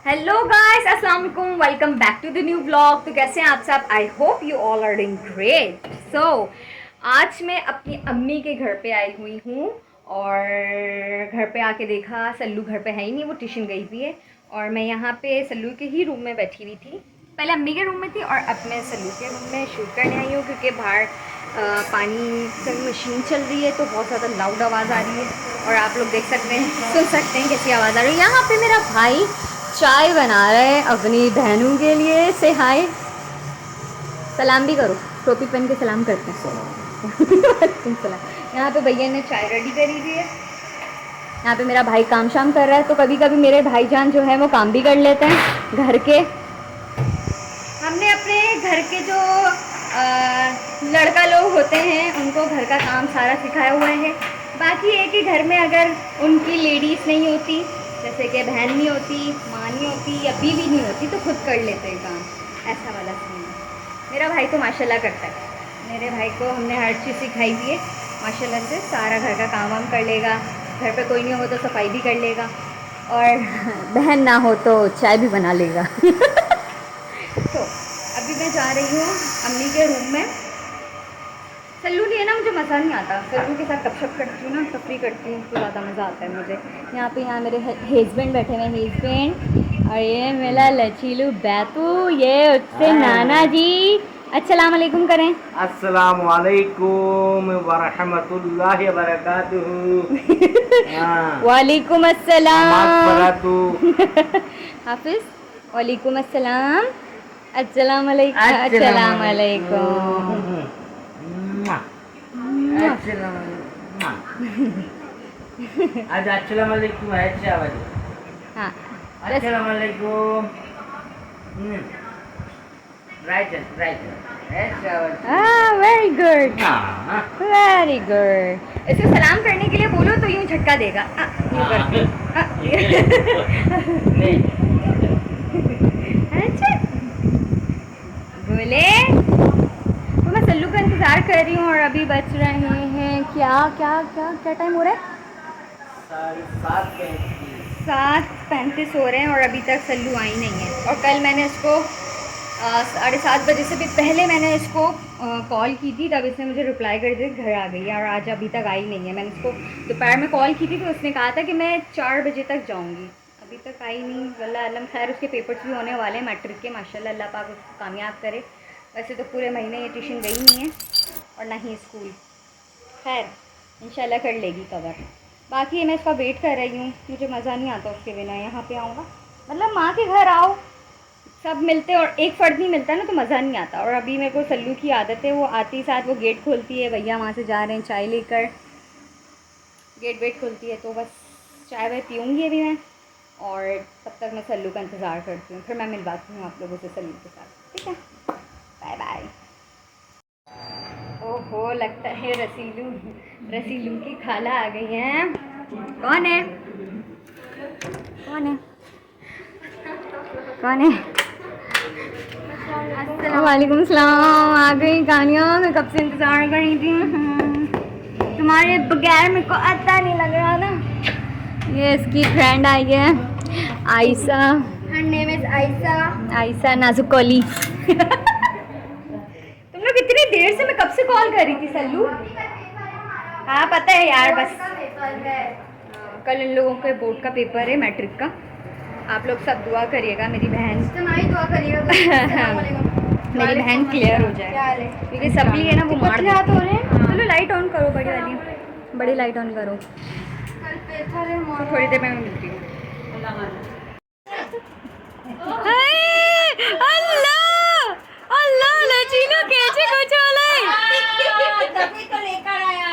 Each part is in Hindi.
हेलो गाइस, अस्सलाम वालेकुम, welcome back to the new blog. तो कैसे हैं आप सब? I hope you all are doing great. So आज मैं अपनी अम्मी के घर पे आई हुई हूँ और घर पे आके देखा सल्लू घर पे है ही नहीं, वो ट्यूशन गई हुई है और मैं यहाँ पे सल्लू के ही रूम में बैठी हुई थी। पहले अम्मी के रूम में थी और अब मैं सल्लू के रूम में शूट करने आई हूँ क्योंकि बाहर पानी की मशीन चल रही है तो बहुत ज़्यादा लाउड आवाज़ आ रही है और आप लोग देख सकते हैं, सुन सकते हैं कैसी आवाज़ आ रही है। यहाँ पे मेरा भाई चाय बना रहे हैं अपनी बहनों के लिए। से हाय, सलाम भी करो, टोपी पहन के सलाम करते हैं। सलाम। यहाँ पे भैया ने चाय रेडी करी हुई है। यहाँ पे मेरा भाई काम शाम कर रहा है तो कभी कभी मेरे भाईजान जो है वो काम भी कर लेते हैं घर के। हमने अपने घर के जो लड़का लोग होते हैं उनको घर का काम सारा सिखाया हुआ है। बाकी एक ही घर में अगर उनकी लेडीज़ नहीं होती, जैसे कि बहन नहीं होती, माँ नहीं होती या बीवी नहीं होती, तो खुद कर लेते हैं काम, ऐसा वाला सीन है। मेरा भाई तो माशाल्लाह करता है। मेरे भाई को हमने हर चीज़ सिखाई हुई है माशाल्लाह से। सारा घर का काम वाम कर लेगा, घर पे कोई नहीं हो तो सफाई भी कर लेगा और बहन ना हो तो चाय भी बना लेगा। तो अभी मैं जा रही हूँ अम्मी के रूम में। सल्लू नहीं है ना, मुझे मज़ा नहीं आता। सल्लू के साथ गपशप करती हूँ ना, तफरी करती हूँ तो ज़्यादा मज़ा आता है मुझे। यहाँ मेरे हेज़बैंड बैठे हुए हैं, हेज़बैंड। और ये मेरा लचीलू बैतू, ये उससे नाना जी। अस्सलाम वालेकुम करें। अस्सलाम वालेकुम वरहमतुल्लाहि वबरकातुहू। वालेकुम अस्सलाम। अस्सलाम। हाफिज़, वालेकुम अस्सलाम। अस्सलाम वालेकुम। अस्सलाम वालेकुम। आज अस्सलाम वालेकुम है आवाज। हाँ, अस्सलाम वालेकुम। Right right very good, very good. इसे सलाम करने के लिए बोलो तो यूं झटका देगा, यूं करके। अच्छा बोले तो मैं सल्लू का इंतज़ार कर रही हूँ और अभी बच रहे हैं क्या क्या क्या क्या टाइम हो रहा है? 7:35 हो रहे हैं और अभी तक सल्लू आई नहीं है। और कल मैंने इसको 7:30 बजे से भी पहले मैंने इसको कॉल की थी, तब इसने मुझे रिप्लाई कर दिया घर आ गई है और आज अभी तक आई नहीं है। मैंने इसको दोपहर में कॉल की थी तो उसने कहा था कि मैं 4 बजे तक जाऊंगी, अभी तक आई नहीं। वल्लाह अलम। खैर उसके पेपर्स भी होने वाले हैं मैट्रिक के, माशाल्लाह अल्लाह पाक उसको कामयाब करे। वैसे तो पूरे महीने ये ट्यूशन गई नहीं है और ना ही स्कूल। खैर इंशाल्लाह कर लेगी कवर। बाकी मैं इसका वेट कर रही हूँ, मुझे मज़ा नहीं आता उसके बिना। यहाँ पे आऊँगा मतलब माँ के घर आओ, सब मिलते और एक फ़र्द नहीं मिलता ना तो मज़ा नहीं आता। और अभी मेरे को सल्लू की आदत है, वो आती साथ वो गेट खोलती है, भैया वहाँ से जा रहे हैं चाय लेकर, गेट वेट खोलती है तो बस चाय वाय पीऊँगी अभी मैं। और तब तक मैं सल्लू का इंतज़ार करती हूँ, फिर मैं मिलवाती हूँ आप लोगों से सल्लू के साथ, ठीक है? Bye bye. ओहो, लगता है रसीलू की खाला आ गई हैं। कौन है? कौन है? कौन है? वालेकुम सलाम। आ गई कानिया, मैं कब से इंतज़ार कर रही थी। तुम्हारे बगैर मेरे को अच्छा नहीं लग रहा ना। ये इसकी फ्रेंड आई है Ayesha. Her name is Ayesha. Ayesha नाजुक अली। तुम लोग इतनी देर से, मैं कब से कॉल कर रही थी सल्लू। हाँ पता है यार, बस कल इन लोगों के बोर्ड का पेपर है मैट्रिक का। आप लोग सब दुआ करिएगा, मेरी बहन दुआ करिएगा। मेरी बहन क्लियर हो जाए क्योंकि सप्ली है ना वो मार हाथ हो रहे हैं। चलो लाइट ऑन करो, बड़ी वाली बड़ी लाइट ऑन करो। तो थोड़ी देर में मैं मिलती हूँ। अल्लाह अल्लाह लचीनो कैसे कुछ तभी तो लेकर आया।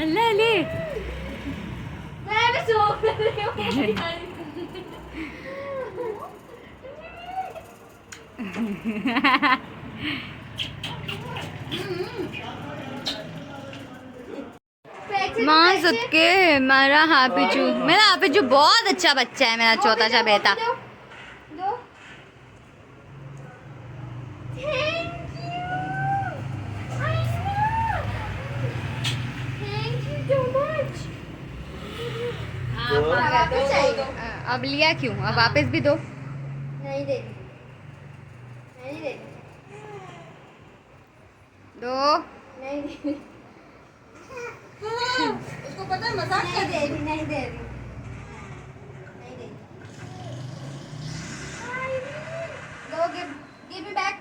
अल्लाह ले मैं भी सो रही हूँ। माँ सबके मेरा हाफिजू बहुत अच्छा बच्चा है, मेरा छोटा सा बेटा। वापस चाहिए। अब लिया क्यों? अब वापस भी दो। नहीं देगी, नहीं देगी, दो। नहीं देगी। उसको पता है मजाक कर दे रही, नहीं दे रही, नहीं देगी। दो, गिव मी बैक,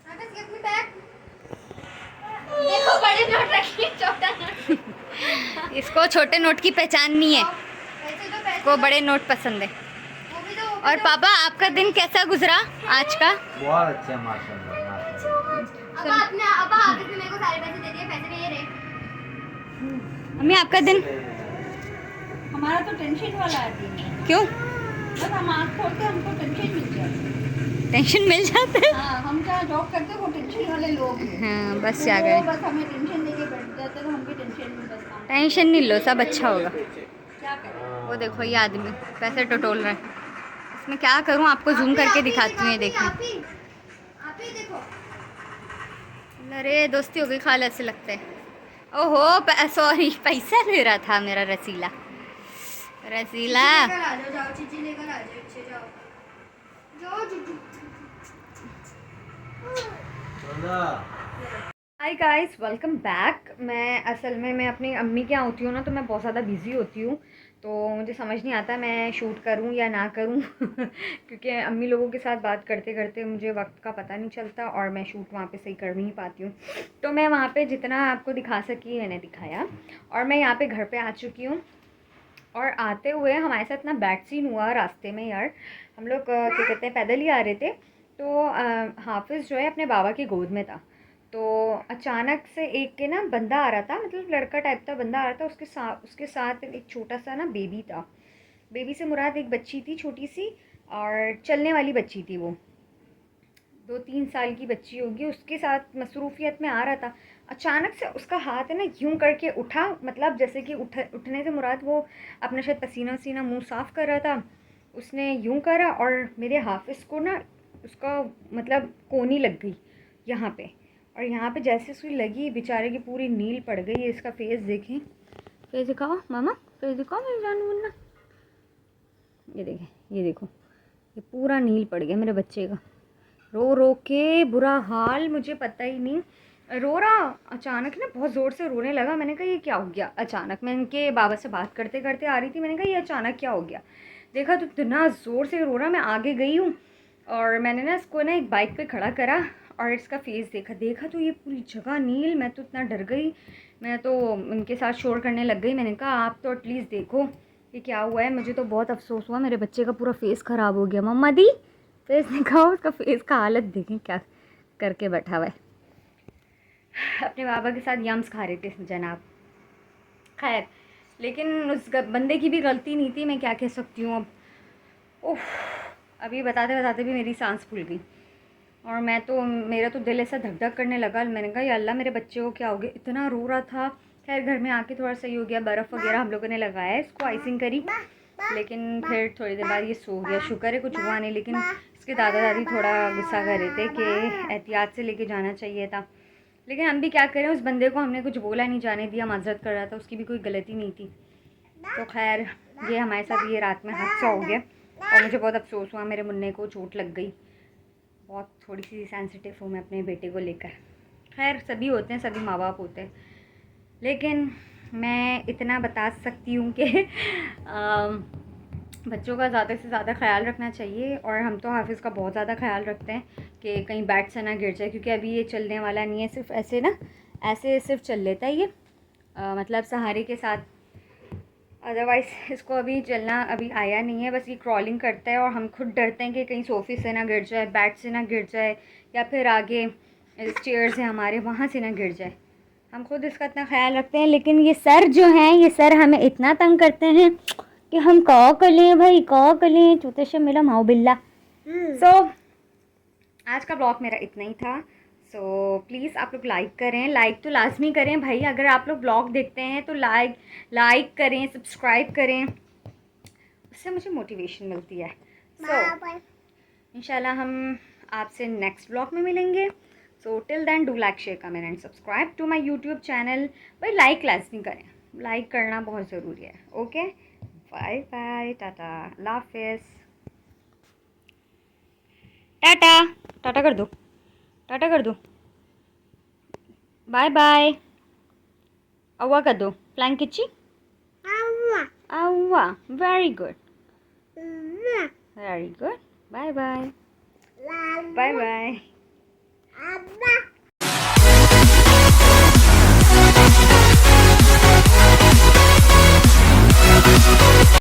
वापस गिव मी बैक। देखो बड़े नोट रखी, छोटा नोट। इसको छोटे नोट की पहचान नहीं है, पैसे दो, पैसे को दो। बड़े नोट पसंद है। वो भी दो, वो भी और दो। पापा आपका दिन कैसा गुजरा आज का? बहुत अच्छा माशाल्लाह माशाल्लाह। अब आपने अब आगे से मेरे को सारे पैसे दे दिए, पैसे नहीं रहे। मम्मी आपका दिन हमारा तो टेंशन वाला है दिन। क्यों? बस हम आँख खोलते हमको टेंशन मिल जाती है। टेंशन मिल जाता है। हाँ, हम जहाँ जॉब करते हैं वो टेंशन वाले लोग हैं। हाँ बस तो आ वो गए। बस हमें टेंशन देके बैठ जाते हैं, तो हम भी टेंशन में बस काम टेंशन नहीं लो, सब अच्छा होगा। क्या करें। वो देखो ये आदमी पैसे टटोल रहा है। इसमें क्या करूँ, आपको जूम करके दिखाती हूँ, ये देखो। आप ही देखो। अरे दोस्ती हो गई खाला से लगता है। ओहो सॉरी, पैसा ले रहा था मेरा रसीला। रसीला लेकर आ जाओ, जाओ चीची लेकर आ जाओ, अच्छे जाओ, जाओ Chichi. Hi guys, welcome back. मैं असल में मैं अपनी अम्मी के यहाँ होती हूँ ना, तो मैं बहुत ज़्यादा बिज़ी होती हूँ, तो मुझे समझ नहीं आता मैं शूट करूँ या ना करूँ क्योंकि अम्मी लोगों के साथ बात करते करते मुझे वक्त का पता नहीं चलता और मैं शूट वहाँ पे सही कर नहीं पाती हूँ। तो मैं वहाँ पे जितना आपको दिखा सकी मैंने दिखाया, और मैं यहाँ पे घर पे आ चुकी हूँ। और आते हुए हमारे साथ ना बैड सीन हुआ रास्ते में यार। हम लोग क्या कहते हैं, पैदल ही आ रहे थे, तो हाफिज़ जो है अपने बाबा की गोद में था। तो अचानक से एक के ना बंदा आ रहा था, मतलब लड़का टाइप का बंदा आ रहा था, उसके साथ एक छोटा सा ना बेबी था। बेबी से मुराद एक बच्ची थी छोटी सी, और चलने वाली बच्ची थी, वो 2-3 साल की बच्ची होगी, उसके साथ मसरूफियत में आ रहा था। अचानक से उसका हाथ है ना यूं करके उठा, मतलब जैसे कि उठने से मुराद वो अपना शायद पसीना वसीना मुँह साफ़ कर रहा था, उसने यूं करा और मेरे हाफिज़ को ना उसका मतलब कोनी लग गई यहाँ पे। और यहाँ पे जैसे सुई लगी, बेचारे की पूरी नील पड़ गई। इसका फेस देखें, फेस दिखाओ मामा, फेस दिखाओ मेरे जानू मुन्ना। ये देखें, ये देखो, ये पूरा नील पड़ गया मेरे बच्चे का। रो रो के बुरा हाल, मुझे पता ही नहीं, रो रहा अचानक ना बहुत ज़ोर से रोने लगा। मैंने कहा ये क्या हो गया अचानक। मैं इनके बाबा से बात करते करते आ रही थी, मैंने कहा ये अचानक क्या हो गया। देखा तो इतना ज़ोर से रो रहा। मैं आगे गई हूँ और मैंने ना इसको ना एक बाइक पे खड़ा करा और इसका फेस देखा तो ये पूरी जगह नील। मैं तो इतना डर गई, मैं तो उनके साथ शोर करने लग गई। मैंने कहा आप तो एटलीस्ट देखो ये क्या हुआ है। मुझे तो बहुत अफसोस हुआ, मेरे बच्चे का पूरा फेस ख़राब हो गया। मम्मा दी फेस दिखाओ, उसका फेस का हालत देखें क्या करके बैठा हुआ है। अपने बाबा के साथ यम्स खा रहे थे जनाब। खैर, लेकिन उस बंदे की भी गलती नहीं थी, मैं क्या कह सकती हूँ अब। ओह, अभी बताते बताते भी मेरी सांस फूल गई और मेरा तो दिल ऐसा धक धक करने लगा। मैंने कहा या अल्लाह मेरे बच्चे को क्या हो गया, इतना रो रहा था। खैर घर में आके थोड़ा सही हो गया, बर्फ़ वगैरह हम लोगों ने लगाया, इसको आइसिंग करी, लेकिन फिर थोड़ी देर बाद ये सो गया। शुक्र है कुछ हुआ नहीं, लेकिन इसके दादा दादी थोड़ा गुस्सा कर रहे थे कि एहतियात से लेके जाना चाहिए था। लेकिन हम भी क्या करें, उस बंदे को हमने कुछ बोला नहीं, जाने दिया, माजरत कर रहा था, उसकी भी कोई गलती नहीं थी। तो खैर ये हमारे साथ ये रात में हादसा हो गया और मुझे बहुत अफसोस हुआ, मेरे मुन्ने को चोट लग गई। बहुत थोड़ी सी सेंसिटिव हूँ मैं अपने बेटे को लेकर। खैर सभी होते हैं, सभी माँ बाप होते हैं, लेकिन मैं इतना बता सकती हूँ कि बच्चों का ज़्यादा से ज़्यादा ख्याल रखना चाहिए। और हम तो हाफिज़ का बहुत ज़्यादा ख्याल रखते हैं कि कहीं बैट से ना गिर जाए, क्योंकि अभी ये चलने वाला नहीं है, सिर्फ ऐसे ना ऐसे सिर्फ चल लेता है ये, मतलब सहारे के साथ। अदरवाइज़ इसको अभी चलना अभी आया नहीं है, बस ये क्रॉलिंग करता है और हम खुद डरते हैं कि कहीं सोफ़े से ना गिर जाए, बैट से ना गिर जाए, या फिर आगे स्टेयर्स हैं हमारे वहाँ से ना गिर जाए। हम खुद इसका इतना ख्याल रखते हैं, लेकिन ये सर जो हैं, ये सर हमें इतना तंग करते हैं कि हम क्या कर लें भाई, क्या कर लें, चूते से मेरा माओ बिल्ला। सो आज का ब्लॉग मेरा इतना ही था। सो प्लीज़ आप लोग लाइक करें, लाइक तो लाजमी करें भाई। अगर आप लोग ब्लॉग देखते हैं तो लाइक करें, सब्सक्राइब करें, उससे मुझे मोटिवेशन मिलती है। सो इंशाल्लाह हम आपसे नेक्स्ट ब्लॉग में मिलेंगे। So till then do like, share, comment and subscribe to my YouTube channel. भाई लाइक लाजमी करें, लाइक करना बहुत ज़रूरी है। ओके, बाय बाय, टाटा, अल्लाह हाफिज़, टाटा, टाटा कर दो, टाटा कर दो, बाय बाय, अव्वा कर दो, फ्लाइंग किची, अव्वा, very good, very good, bye bye, bye bye.